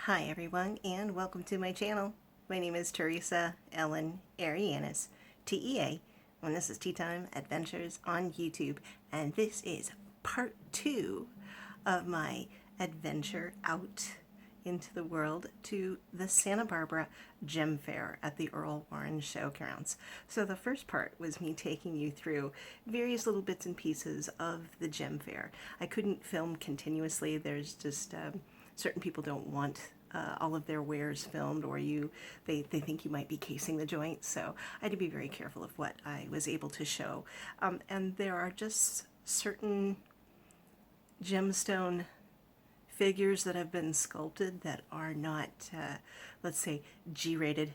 Hi everyone, and welcome to my channel. My name is Teresa Ellen Arianis, TEA, and this is Tea Time Adventures on YouTube, and this is part 2 of my adventure out into the world to the Santa Barbara Gem Fair at the Earl Warren Showgrounds. So the first part was me taking you through various little bits and pieces of the Gem Fair. I couldn't film continuously. There's just certain people don't want all of their wares filmed, or they think you might be casing the joint, so I had to be very careful of what I was able to show. And there are just certain gemstone figures that have been sculpted that are not, let's say, G-rated,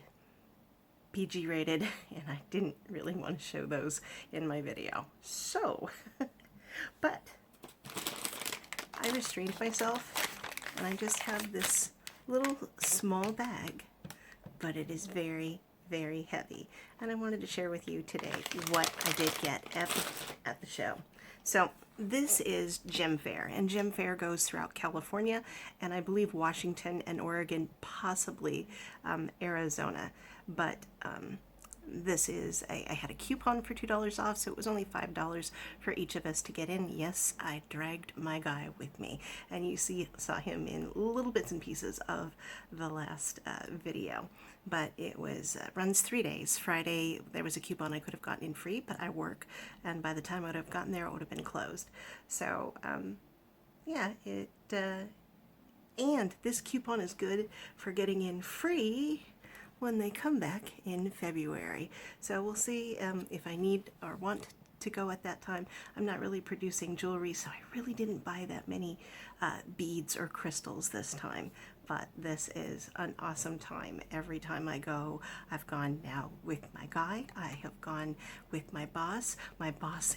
PG-rated, and I didn't really want to show those in my video. So, but I restrained myself, and I just have this little small bag, but it is very, very heavy. And I wanted to share with you today what I did get at the show. So this is Gem Fair, and Gem Fair goes throughout California, and I believe Washington and Oregon, possibly Arizona. But this is, I had a coupon for $2 off, so it was only $5 for each of us to get in. Yes, I dragged my guy with me, and you saw him in little bits and pieces of the last video. But it was runs 3 days. Friday, there was a coupon I could have gotten in free, but I work, and by the time I would have gotten there, it would have been closed. So, yeah, and this coupon is good for getting in free when they come back in February. So we'll see if I need or want to go at that time. I'm not really producing jewelry, so I really didn't buy that many beads or crystals this time. But this is an awesome time. Every time I go, I've gone now with my guy, I have gone with my boss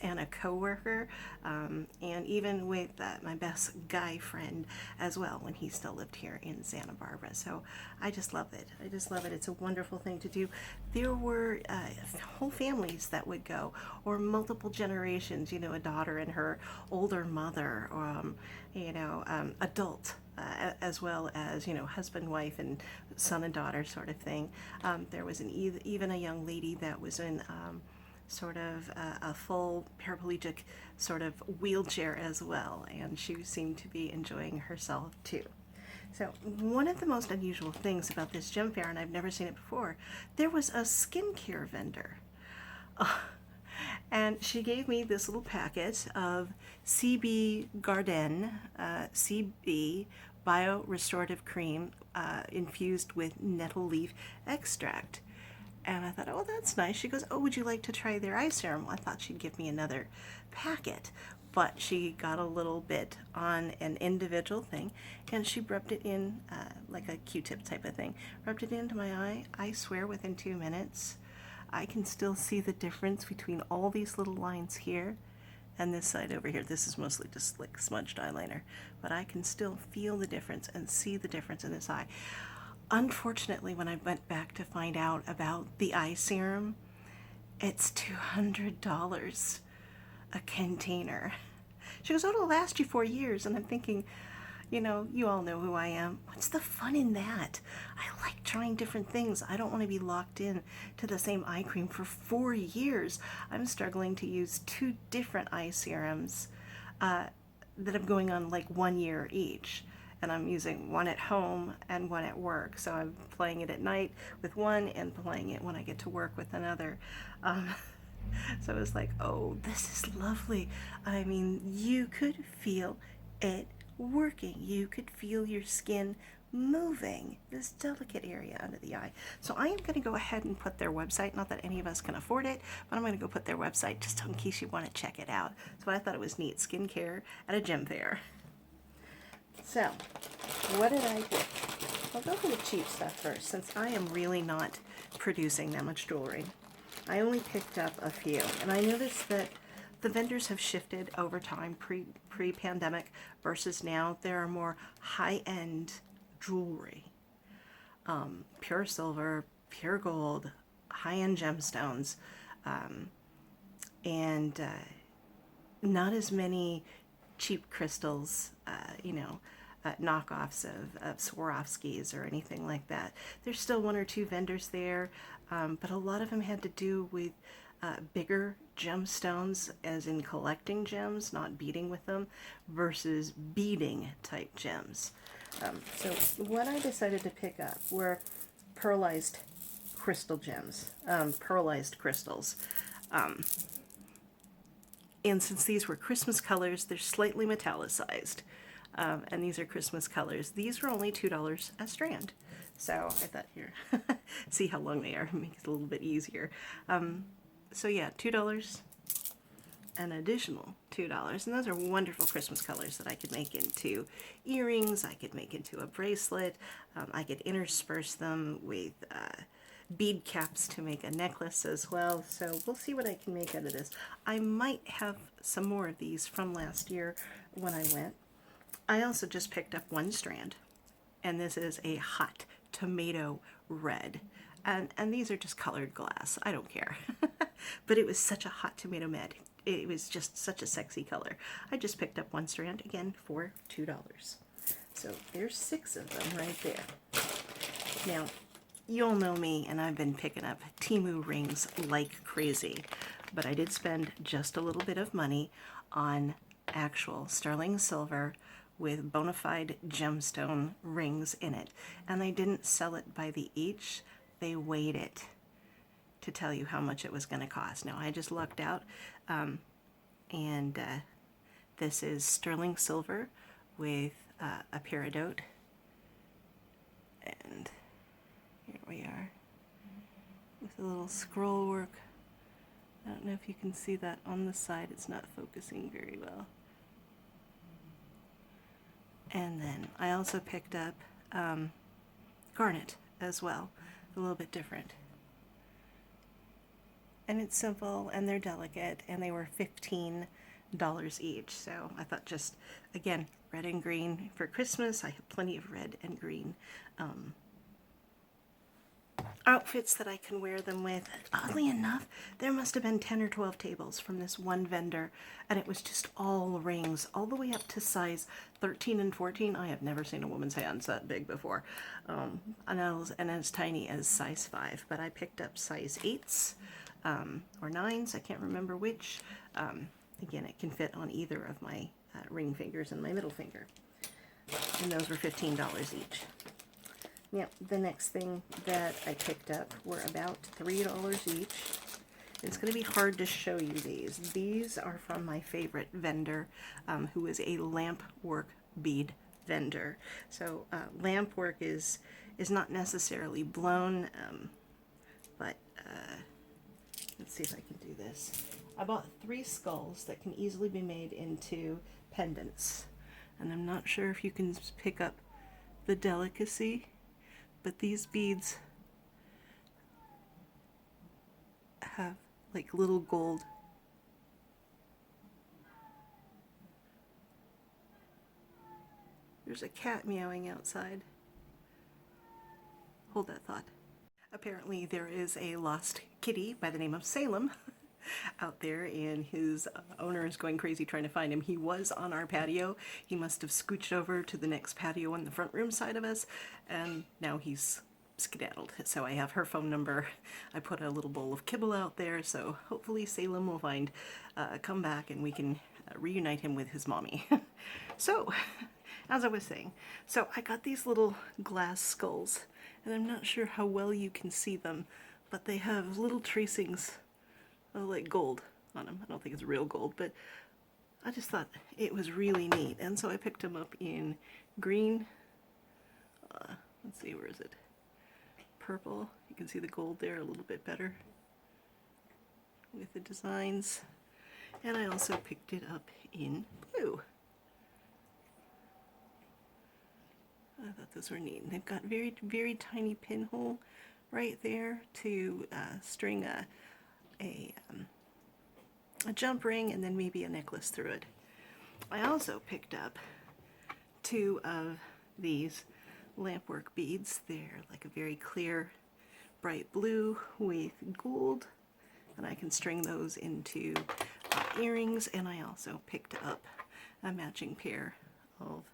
and a coworker, and even with my best guy friend as well when he still lived here in Santa Barbara. So I just love it. I just love it. It's a wonderful thing to do. There were whole families that would go, or multiple generations, a daughter and her older mother, adult, as well as, husband, wife, and son and daughter sort of thing. There was even a young lady that was in sort of a full paraplegic sort of wheelchair as well, and she seemed to be enjoying herself too. So one of the most unusual things about this gem fair, and I've never seen it before, there was a skincare vendor. And she gave me this little packet of CB Garden, CB Bio Restorative Cream infused with nettle leaf extract. And I thought, oh, that's nice. She goes, oh, would you like to try their eye serum? Well, I thought she'd give me another packet, but she got a little bit on an individual thing, and she rubbed it in like a Q-tip type of thing. Rubbed it into my eye. I swear within 2 minutes, I can still see the difference between all these little lines here and this side over here. This is mostly just like smudged eyeliner, but I can still feel the difference and see the difference in this eye. Unfortunately, when I went back to find out about the eye serum, it's $200 a container. She goes, oh, it'll last you 4 years. And I'm thinking, you all know who I am. What's the fun in that? I like trying different things. I don't want to be locked in to the same eye cream for 4 years. I'm struggling to use 2 different eye serums that I'm going on like 1 year each. And I'm using one at home and one at work. So I'm playing it at night with one and playing it when I get to work with another. So it was like, oh, this is lovely. I mean, you could feel it working. You could feel your skin moving, this delicate area under the eye. So I am going to go ahead and put their website, not that any of us can afford it, but I'm going to go put their website just in case you want to check it out. So I thought it was neat, skincare at a gem fair. So, what did I get? I'll go for the cheap stuff first, since I am really not producing that much jewelry. I only picked up a few, and I noticed that the vendors have shifted over time, pre-pandemic versus now. There are more high-end jewelry, pure silver, pure gold, high-end gemstones, and not as many cheap crystals, knockoffs of Swarovskis or anything like that. There's still one or two vendors there, but a lot of them had to do with bigger gemstones, as in collecting gems, not beading with them, versus beading type gems. So what I decided to pick up were pearlized crystal gems, pearlized crystals. And since these were Christmas colors, they're slightly metallicized. And these are Christmas colors. These were only $2 a strand. So I thought, here, see how long they are, make it a little bit easier. So yeah, $2, an additional $2. And those are wonderful Christmas colors that I could make into earrings, I could make into a bracelet, I could intersperse them with bead caps to make a necklace as well. So we'll see what I can make out of this. I might have some more of these from last year when I went. I also just picked up one strand, and this is a hot tomato red. And these are just colored glass. I don't care. But it was such a hot tomato red. It was just such a sexy color. I just picked up one strand, again, for $2. So there's 6 of them right there. Now, you all know me, and I've been picking up Temu rings like crazy. But I did spend just a little bit of money on actual sterling silver with bona fide gemstone rings in it. And they didn't sell it by the each. They weighed it to tell you how much it was going to cost. Now, I just lucked out, and this is sterling silver with a peridot. And here we are with a little scroll work. I don't know if you can see that on the side. It's not focusing very well. And then I also picked up garnet as well, a little bit different. And it's simple, and they're delicate, and they were $15 each. So I thought, just, again, red and green for Christmas. I have plenty of red and green outfits that I can wear them with. Oddly enough, there must have been 10 or 12 tables from this one vendor, and it was just all rings, all the way up to size 13 and 14. I have never seen a woman's hands that big before, and as tiny as size 5. But I picked up size 8s or 9s, I can't remember which. Again, it can fit on either of my ring fingers and my middle finger. And those were $15 each. Now, the next thing that I picked up were about $3 each. It's going to be hard to show you these. These are from my favorite vendor, who is a lamp work bead vendor. So lamp work is not necessarily blown, but let's see if I can do this. I bought 3 skulls that can easily be made into pendants. And I'm not sure if you can pick up the delicacy, but these beads have like little gold. There's a cat meowing outside. Hold that thought. Apparently there is a lost kitty by the name of Salem out there, and his owner is going crazy trying to find him. He was on our patio. He must have scooched over to the next patio on the front room side of us, and now he's skedaddled. So I have her phone number. I put a little bowl of kibble out there, so hopefully Salem will come back and we can reunite him with his mommy. So, as I was saying, so I got these little glass skulls, and I'm not sure how well you can see them, but they have little tracings of like gold on them. I don't think it's real gold, but I just thought it was really neat, and so I picked them up in green. Let's see, where is it? Purple. You can see the gold there a little bit better with the designs. And I also picked it up in blue. I thought those were neat. And they've got very, very tiny pinhole right there to string a jump ring and then maybe a necklace through it. I also picked up 2 of these lampwork beads. They're like a very clear, bright blue with gold, and I can string those into earrings. And I also picked up a matching pair of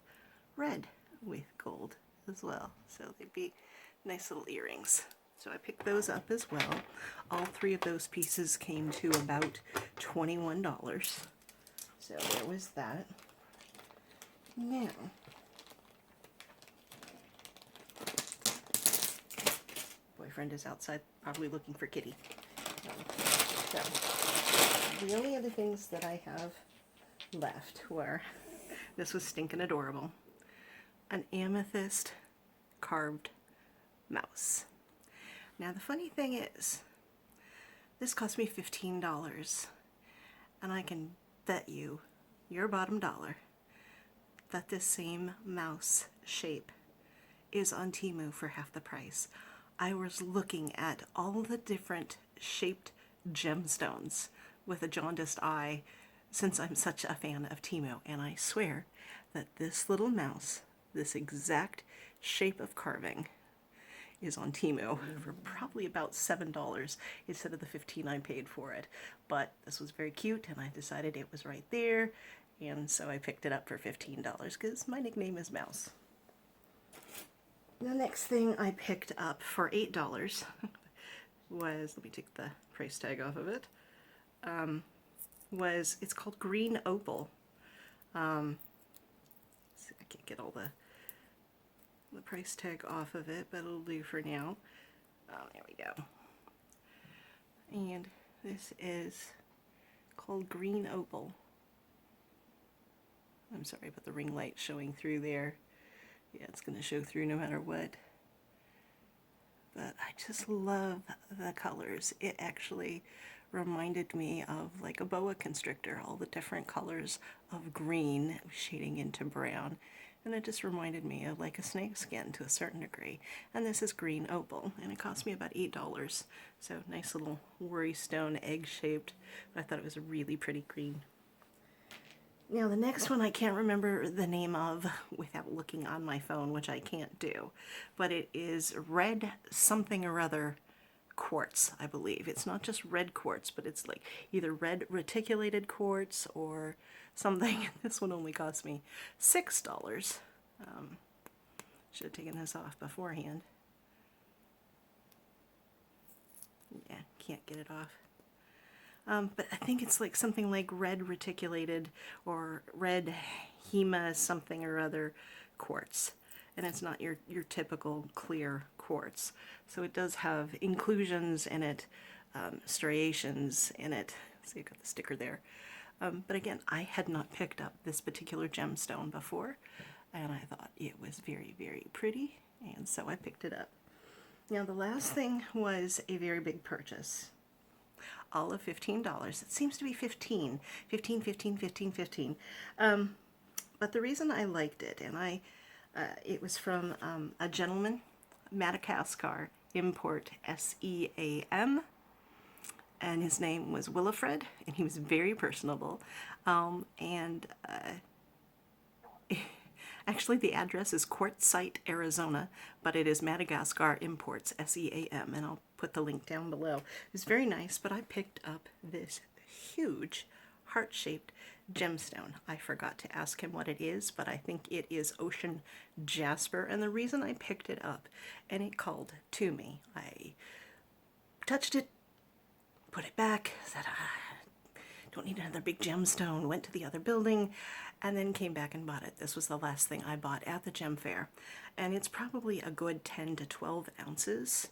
red with gold as well. So they'd be nice little earrings. So I picked those up as well. All three of those pieces came to about $21. So there was that. Now, boyfriend is outside probably looking for kitty. So the only other things that I have left were, this was stinking adorable, an amethyst carved mouse. Now the funny thing is, this cost me $15, and I can bet you your bottom dollar that this same mouse shape is on Temu for half the price. I was looking at all the different shaped gemstones with a jaundiced eye since I'm such a fan of Temu, and I swear that this little mouse, this exact shape of carving, is on Temu for probably about $7 instead of the $15 I paid for it. But this was very cute, and I decided it was right there, and so I picked it up for $15 because my nickname is Mouse. The next thing I picked up for $8 was, let me take the price tag off of it, it's called Green Opal. I can't get all the price tag off of it, but it'll do for now. Oh, there we go. And this is called Green Opal. I'm sorry about the ring light showing through there. Yeah, it's going to show through no matter what. But I just love the colors. It actually reminded me of like a boa constrictor, all the different colors of green shading into brown. And it just reminded me of like a snake skin to a certain degree. And this is Green Opal, and it cost me about $8. So nice little worry stone, egg shaped. But I thought it was a really pretty green. Now the next one I can't remember the name of without looking on my phone, which I can't do. But it is red something or other quartz, I believe. It's not just red quartz, but it's like either red reticulated quartz or something. This one only cost me $6. Should have taken this off beforehand. Yeah, can't get it off. But I think it's like something like red reticulated or red hema something or other quartz. And it's not your typical clear quartz. So it does have inclusions in it, striations in it. See, I've got the sticker there. But again, I had not picked up this particular gemstone before, and I thought it was very, very pretty, and so I picked it up. Now the last thing was a very big purchase. All of $15. It seems to be 15. 15, 15, 15, 15. But the reason I liked it, and it was from a gentleman, Madagascar Import, SEAM, and his name was Willifred, and he was very personable. Actually, the address is Quartzsite, Arizona, but it is Madagascar Imports, SEAM, and I'll put the link down below. It was very nice, but I picked up this huge heart-shaped gemstone. I forgot to ask him what it is, but I think it is ocean jasper, and the reason I picked it up, and it called to me, I touched it, put it back, said, don't need another big gemstone, went to the other building, and then came back and bought it. This was the last thing I bought at the gem fair, and it's probably a good 10 to 12 ounces,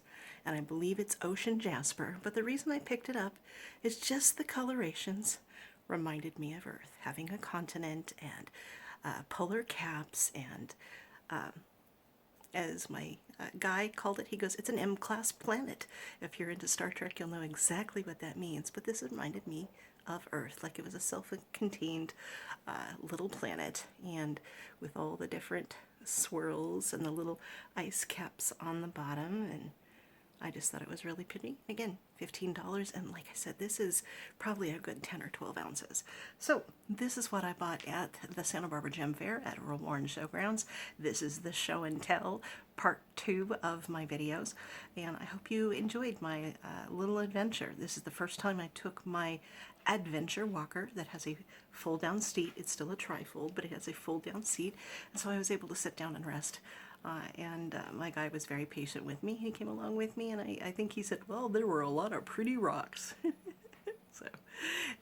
and I believe it's ocean jasper, but the reason I picked it up is just the colorations reminded me of Earth, having a continent and polar caps, and as my guy called it, he goes, it's an M-class planet. If you're into Star Trek, you'll know exactly what that means, but this reminded me of Earth, like it was a self-contained little planet, and with all the different swirls and the little ice caps on the bottom, and I just thought it was really pretty. Again, $15, and like I said, this is probably a good 10 or 12 ounces. So this is what I bought at the Santa Barbara Gem Fair at Earl Warren Showgrounds. This is the show and tell part 2 of my videos, and I hope you enjoyed my little adventure. This is the first time I took my adventure walker that has a fold down seat. It's still a trifold, but it has a fold down seat, and so I was able to sit down and rest. My guy was very patient with me. He came along with me, and I think he said, well, there were a lot of pretty rocks. So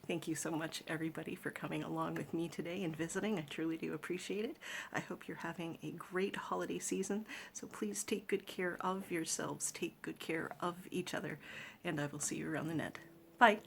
thank you so much, everybody, for coming along with me today and visiting. I truly do appreciate it. I hope you're having a great holiday season. So please take good care of yourselves, take good care of each other, and I will see you around the net. Bye.